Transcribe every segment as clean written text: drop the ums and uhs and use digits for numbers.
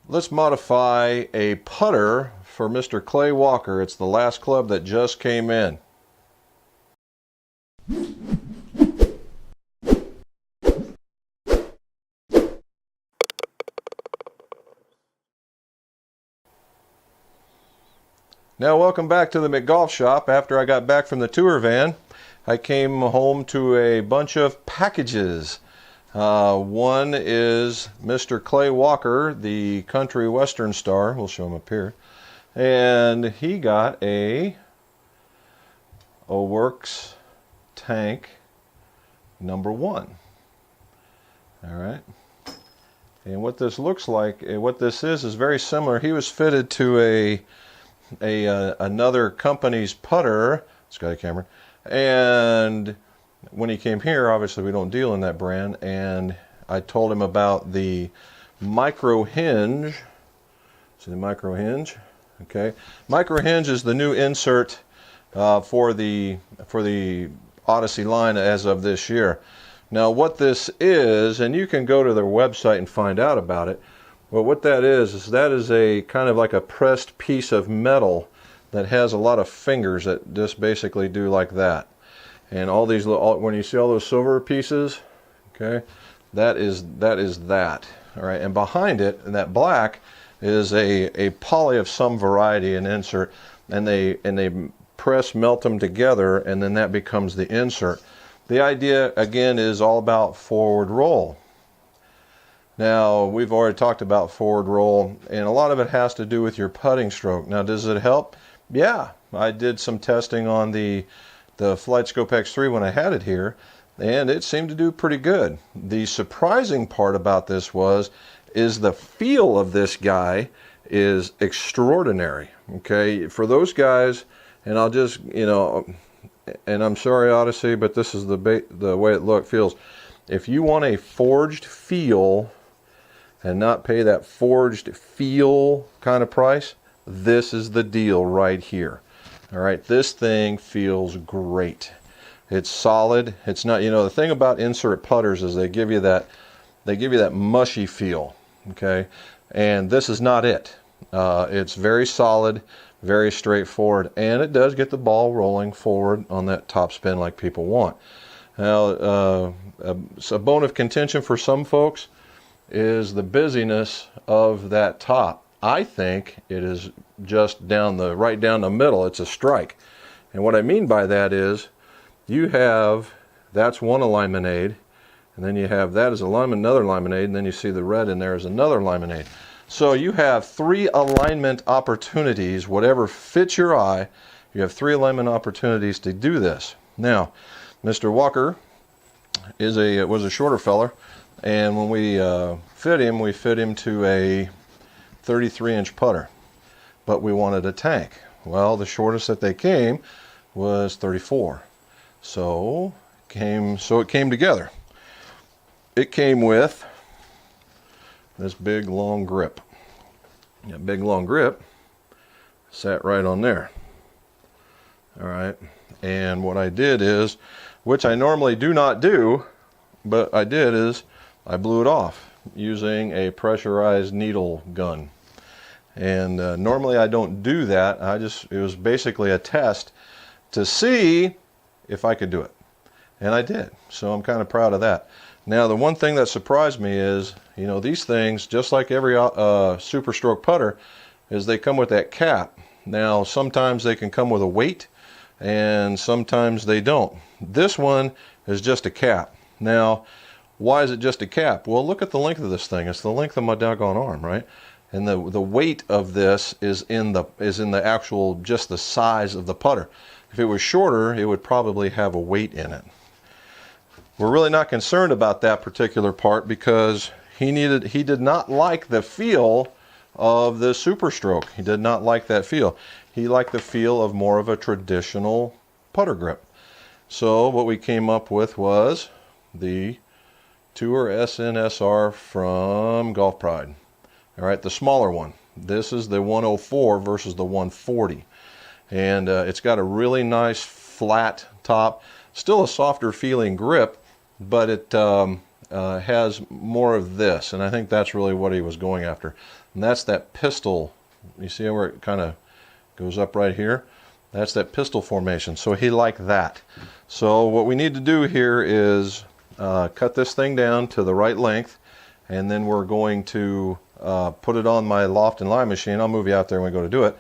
Let's modify a putter for Mr. Clay Walker. It's the last club that just came in. Now welcome back to the McGolf shop. After I got back from the tour van, I came home to a bunch of packages. One is Mr. Clay Walker, the country western star. We'll show him up here. And he got a OWORKS tank #1. All right. And what this looks like, what this is very similar. He was fitted to another company's putter. It's got a camera. And when he came here, obviously we don't deal in that brand, and I told him about the micro hinge. See the micro hinge? Okay, micro hinge is the new insert for the Odyssey line as of this year. Now what this is, and you can go to their website and find out about it, but what that is that is a kind of like a pressed piece of metal that has a lot of fingers that just basically do like that. And all these little, when you see all those silver pieces, okay, that is that. All right, and behind it, in that black, is a poly of some variety, an insert, and they melt them together, and then that becomes the insert. The idea again is all about forward roll. Now we've already talked about forward roll, and a lot of it has to do with your putting stroke. Now does it help? Yeah, I did some testing on the FlightScope X3 when I had it here, and it seemed to do pretty good. The surprising part about this is the feel of this guy is extraordinary. Okay, for those guys, and I'll just, you know, and I'm sorry Odyssey, but this is the way it feels. If you want a forged feel and not pay that forged feel kind of price, this is the deal right here. All right, this thing feels great. It's solid. It's not, you know, the thing about insert putters is they give you that mushy feel, okay? And this is not it. It's very solid, very straightforward, and it does get the ball rolling forward on that top spin like people want. Now, a bone of contention for some folks is the busyness of that top. I think it is just right down the middle. It's a strike. And what I mean by that is you have, that's one alignment aid, and then you have that as another alignment aid, and then you see the red in there as another alignment aid. So you have 3 alignment opportunities, whatever fits your eye, you have 3 alignment opportunities to do this. Now, Mr. Walker was a shorter feller, and when we fit him to a 33-inch putter, but we wanted a tank. Well, the shortest that they came was 34. So it came together. It came with this big long grip. That big long grip sat right on there. All right, and what I did is, which I normally do not do, but I did, is I blew it off using a pressurized needle gun. And normally I don't do that. It was basically a test to see if I could do it. And I did. So I'm kind of proud of that. Now the one thing that surprised me is, you know, these things, just like every super stroke putter, is they come with that cap. Now sometimes they can come with a weight, and sometimes they don't. This one is just a cap. Now, why is it just a cap? Well, look at the length of this thing. It's the length of my doggone arm, right? And the weight of this is in the actual, just the size of the putter. If it was shorter, it would probably have a weight in it. We're really not concerned about that particular part because he did not like the feel of the super stroke. He did not like that feel. He liked the feel of more of a traditional putter grip. So what we came up with was the Tour SNSR from Golf Pride. All right, the smaller one. This is the 104 versus the 140. And it's got a really nice flat top, still a softer feeling grip, but it has more of this, and I think that's really what he was going after. And that's that pistol. You see where it kind of goes up right here? That's that pistol formation. So he liked that. So what we need to do here is cut this thing down to the right length, and then we're going to put it on my loft and lie machine. I'll move you out there when we go to do it.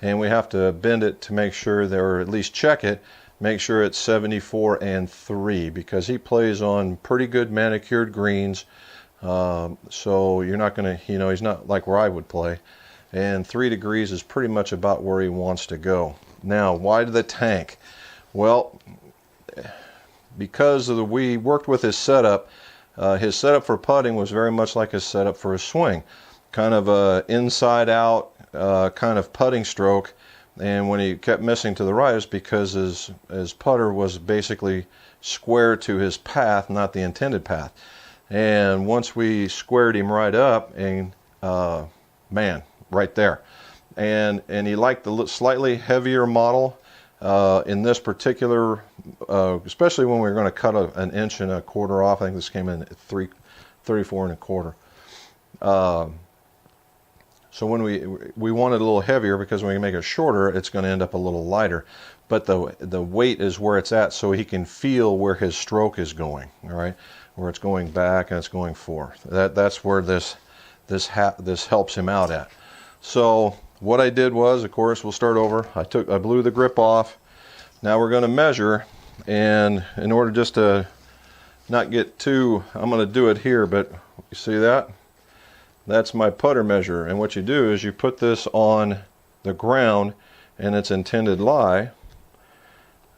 And we have to bend it to make sure that, or at least check it, make sure it's 74 and 3, because he plays on pretty good manicured greens. So you're not going to, you know, he's not like where I would play. And 3 degrees is pretty much about where he wants to go. Now, why the tank? Well, because we worked with his setup for putting was very much like his setup for his swing. Kind of a inside out kind of putting stroke, and when he kept missing to the right it's because his putter was basically square to his path, not the intended path. And once we squared him right up, and man, right there. And he liked the slightly heavier model in this particular, especially when we were going to cut an inch and a quarter off. I think this came in at 34 and a quarter. So when we want it a little heavier, because when we make it shorter, it's going to end up a little lighter. But the weight is where it's at, so he can feel where his stroke is going. All right, where it's going back and it's going forth. That's where this helps him out at. So what I did was, of course, we'll start over. I blew the grip off. Now we're going to measure, and in order just to not get too, I'm going to do it here, but you see that? That's my putter measure. And what you do is you put this on the ground in its intended lie.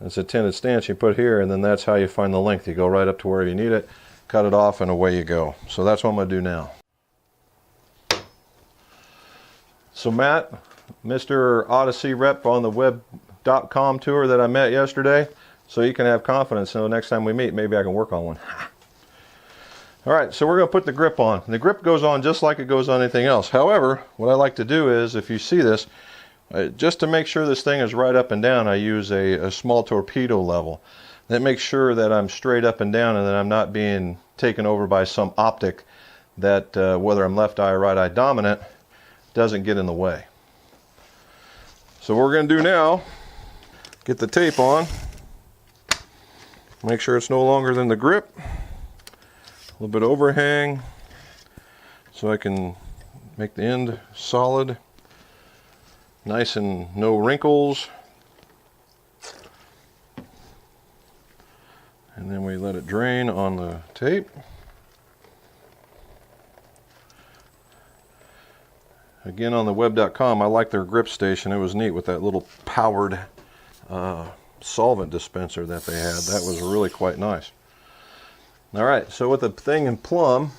Its intended stance you put here, and then that's how you find the length. You go right up to where you need it, cut it off, and away you go. So that's what I'm going to do now. So Matt, Mr. Odessey rep on the web.com tour that I met yesterday, so you can have confidence. So next time we meet, maybe I can work on one. All right, so we're going to put the grip on. The grip goes on just like it goes on anything else. However, what I like to do is, if you see this, just to make sure this thing is right up and down, I use a small torpedo level. That makes sure that I'm straight up and down and that I'm not being taken over by some optic that, whether I'm left eye or right eye dominant, doesn't get in the way. So what we're going to do now, get the tape on, make sure it's no longer than the grip. A little bit of overhang so I can make the end solid, nice and no wrinkles. And then we let it drain on the tape. Again, on the web.com, I like their grip station. It was neat with that little powered solvent dispenser that they had. That was really quite nice. All right, so with the thing in plumb,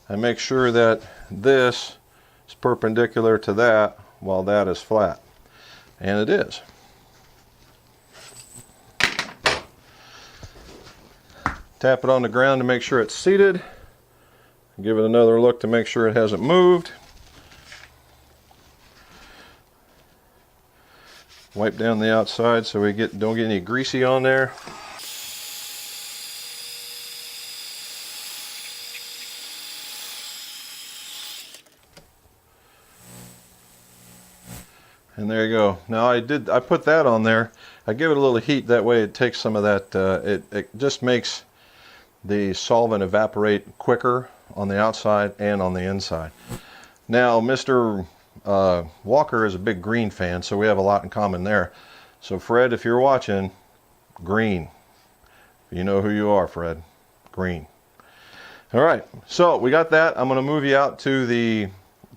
I make sure that this is perpendicular to that while that is flat. And it is. Tap it on the ground to make sure it's seated. Give it another look to make sure it hasn't moved. Wipe down the outside so we don't get any greasy on there. And there you go. Now I put that on there. I give it a little heat, that way it takes some of that, it just makes the solvent evaporate quicker on the outside and on the inside. Now Mr. Walker is a big green fan, so we have a lot in common there. So Fred, if you're watching, green. You know who you are, Fred. Green. All right, so we got that. I'm going to move you out to the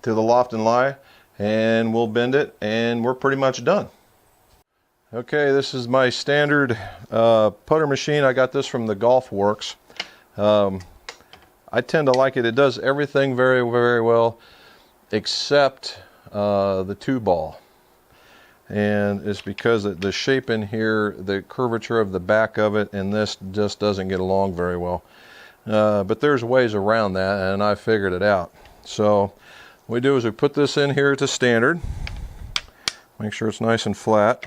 loft and lie, and we'll bend it, and we're pretty much done. Okay, this is my standard putter machine. I got this from the OWORKS. I tend to like it. It does everything very, very well except the 2-ball. And it's because the shape in here, the curvature of the back of it, and this just doesn't get along very well. But there's ways around that, and I figured it out. So what we do is we put this in here to standard. Make sure it's nice and flat.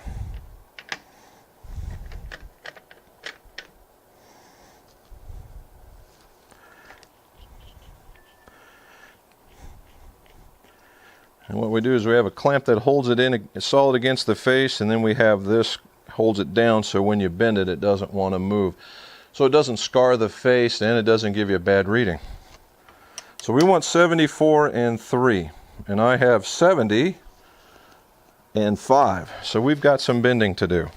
And what we do is we have a clamp that holds it in solid against the face, and then we have this holds it down so when you bend it, it doesn't want to move. So it doesn't scar the face and it doesn't give you a bad reading. So we want 74 and 3, and I have 70 and 5. So we've got some bending to do.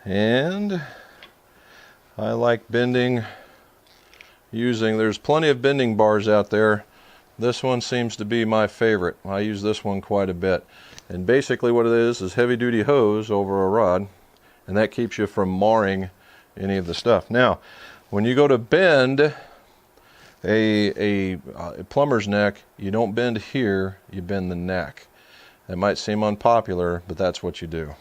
And I like bending using, there's plenty of bending bars out there. This one seems to be my favorite. I use this one quite a bit. And basically what it is heavy duty hose over a rod, and that keeps you from marring any of the stuff. Now, when you go to bend a plumber's neck, you don't bend here, you bend the neck. That might seem unpopular, but that's what you do.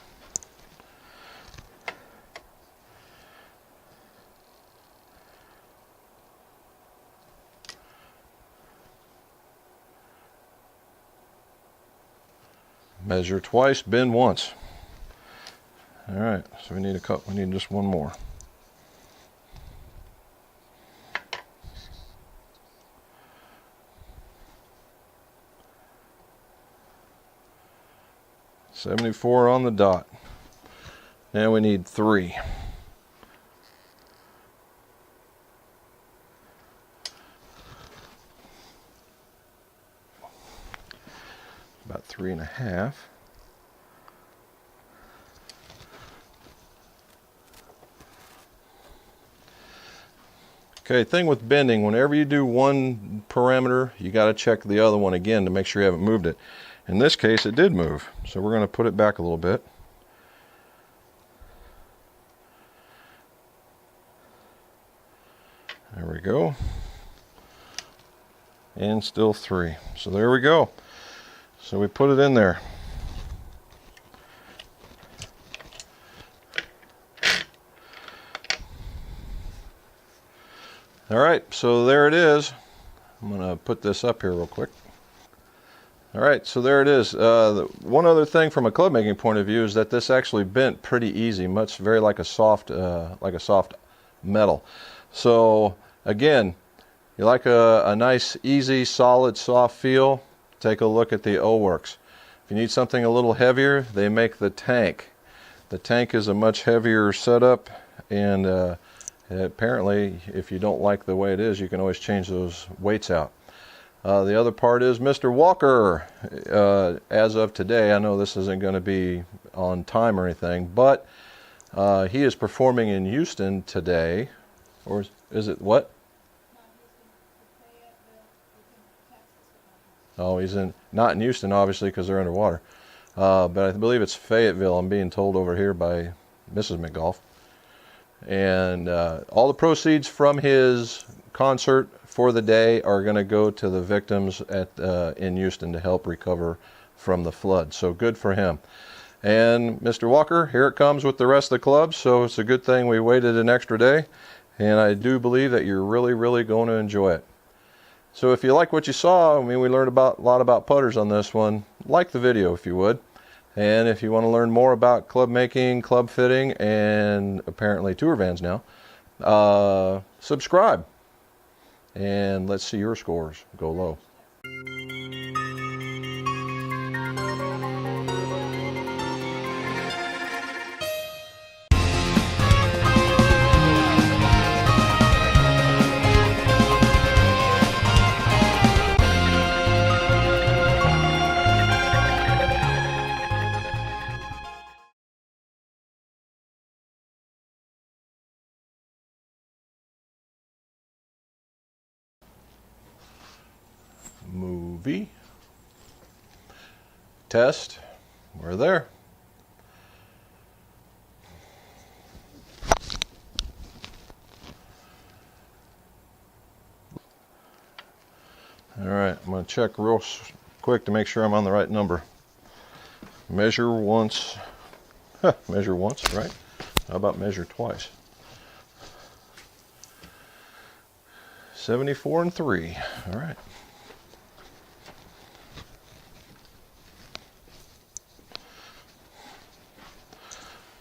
Measure twice, bend once. All right, so we need a cup. We need just one more. $74 on the dot. Now we need 3. About 3.5. Okay, thing with bending, whenever you do one parameter, you got to check the other one again to make sure you haven't moved it. In this case, it did move, so we're going to put it back a little bit. There we go. And still 3. So there we go. So we put it in there. All right, so there it is. I'm going to put this up here real quick. All right, so there it is. One other thing from a club making point of view is that this actually bent pretty easy, very like a soft metal. So again, you like a nice, easy, solid, soft feel, take a look at the OWORKS. If you need something a little heavier, they make the tank. The tank is a much heavier setup, and apparently, if you don't like the way it is, you can always change those weights out. The other part is Mr. Walker. As of today, I know this isn't going to be on time or anything, but he is performing in Houston today. Or is it what? Oh, he's not in Houston, obviously, because they're underwater. But I believe it's Fayetteville, I'm being told over here by Mrs. McGolf. And all the proceeds from his concert for the day are going to go to the victims in Houston to help recover from the flood. So good for him. And Mr. Walker, here it comes with the rest of the club. So it's a good thing we waited an extra day. And I do believe that you're really, really going to enjoy it. So if you like what you saw, I mean, we learned a lot about putters on this one. Like the video if you would. And if you want to learn more about club making, club fitting, and apparently tour vans now, subscribe. And let's see your scores go low. Movie. Test. We're there. All right, I'm going to check real quick to make sure I'm on the right number. Measure once. Measure once, right? How about measure twice? 74 and 3. All right.